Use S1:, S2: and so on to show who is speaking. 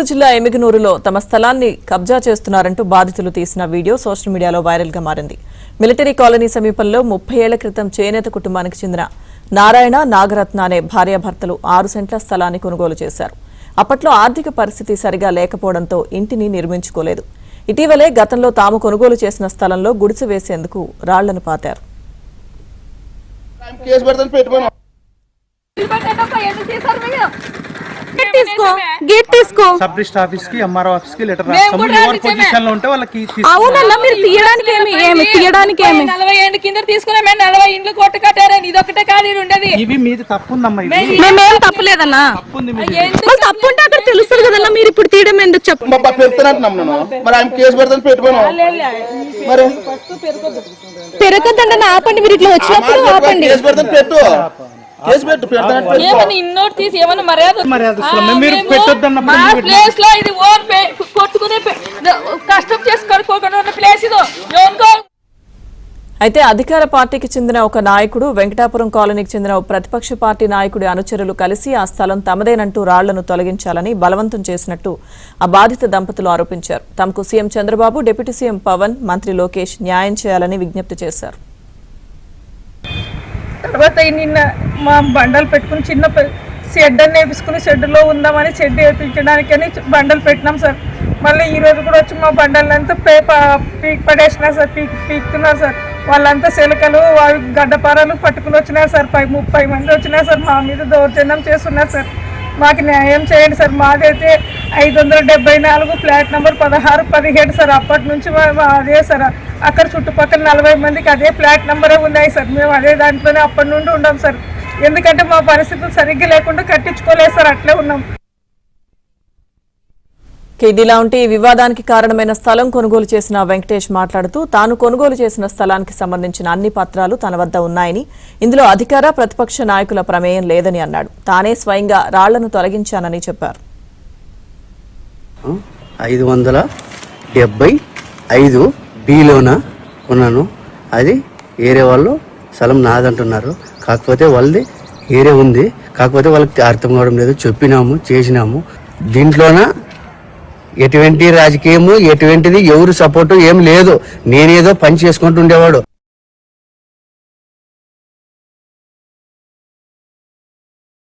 S1: జిల్లా ఎమిగనూరులో తమ స్థలాన్ని కబ్జా చేస్తున్నారంటూ బాధితులు తీసిన వీడియో సోషల్ మీడియాలో వైరల్ గా మారింది. మిలిటరీ కాలనీ సమీపంలో 30 ఏళ్ల క్రితం చేనేత కుటుంబానికి చెందిన నారాయణ, నాగరత్న అనే భార్యాభర్తలు 6 సెంట్ల స్థలాన్ని కొనుగోలు చేశారు. అప్పట్లో ఆర్థిక పరిస్థితి సరిగా లేకపోవడంతో ఇంటిని నిర్మించుకోలేదు. ఇటీవలే గతంలో తాము కొనుగోలు చేసిన స్థలంలో గుడిసె వేసేందుకు రాళ్లను పాతారు.
S2: సబ్ రిజిస్టర్ ఆఫీస్ కి ఎంఆర్ఓ ఆఫీస్ కి లెటర్ రాస్తాము. ఎవరి పొజిషన్ లో ఉంటే వాళ్ళకి
S3: అవునన్నా మీరు తీయడానికి ఏమి
S4: 40 ఏళ్ళ కింద తీసుకున్నా మేము 40 ఇండ్లు కొట్టు కట్టారని ఇది ఒకటే ఖాళీ ఉండేది.
S2: ఇవి మీది తప్పు ఉందమ్మా.
S3: మేమేం తప్పులేదన్నా. తప్పు ఉంటే అక్కడ తెలుస్తుంది కదన్నా. మీరు ఇప్పుడు తీయడం ఎందుకు చెప్పండి. పెరగద్దండి ఆపండి. మీరు ఇట్లా వచ్చినప్పుడు ఆపండి.
S4: ఇన్నోటి తీసి ఏమన్నా మర్యాద కొట్టుకునే కష్టం చేసుకోకుండా ప్లేస్ ఇదో.
S1: అయితే అధికార పార్టీకి చెందిన ఒక నాయకుడు, వెంకటాపురం కాలనీకి చెందిన ఒక ప్రతిపక్ష పార్టీ నాయకుడి అనుచరులు కలిసి ఆ స్థలం తమదేనంటూ రాళ్లను తొలగించాలని బలవంతం చేసినట్టు ఆ బాధిత దంపతులు ఆరోపించారు. తమకు CM Chandrababu, deputy CM Pawan, మంత్రి లోకేష్ న్యాయం చేయాలని విజ్ఞప్తి చేశారు.
S5: తర్వాత నిన్న మా బండలు పెట్టుకుని చిన్న షెడ్ అని వేపించుకుని షెడ్లో ఉందామని షెడ్ వేయించడానికి అని బండలు పెట్టినాం సార్. మళ్ళీ ఈరోజు కూడా వచ్చి మా బండలంతా పీక్ పడేసినారు సార్. పీకుతున్నారు సార్. వాళ్ళంతా శిలకలు గడ్డపారాలు పట్టుకుని వచ్చినారు సార్. 30 మంది వచ్చినారు సార్. మా మీద దౌర్జన్యం చేస్తున్నారు సార్. మాకు న్యాయం చేయండి సార్. మాదైతే 574 ఫ్లాట్ నెంబర్ 16, 17 సార్. అప్పటి నుంచి అదే సార్. అక్కడ చుట్టుపక్కల 40 మందికి అదే ఫ్లాట్ నెంబరే ఉన్నాయి సార్. మేము అదే దాంట్లోనే అప్పటి నుండి ఉన్నాం సార్. ఎందుకంటే మా పరిస్థితులు సరిగ్గా లేకుండా కట్టించుకోలేదు సార్. అట్లే ఉన్నాం.
S1: ఇదిలా ఉంటే ఈ వివాదానికి కారణమైన స్థలం కొనుగోలు చేసిన వెంకటేష్ మాట్లాడుతూ తాను కొనుగోలు చేసిన స్థలానికి సంబంధించిన అన్ని పత్రాలు తన వద్ద ఉన్నాయని, ఇందులో అధికార ప్రతిపక్ష నాయకుల ప్రమేయం లేదని అన్నాడు. తానే స్వయంగా రాళ్లను తొలగించానని చెప్పారు.
S6: 575 బిలోన ఉన్నాను. అది ఏరే వాళ్ళు స్థలం నాదంటున్నారు. కాకపోతే వాళ్ళది ఏరే ఉంది. కాకపోతే వాళ్ళకి అర్థం కావడం లేదు. చెప్పినాము, చేసినాము. దీంట్లోన ఎటువంటి రాజకీయము, ఎటువంటిది ఎవరు సపోర్టు ఏం లేదు. నేనేదో పని చేసుకుంటూ ఉండేవాడు.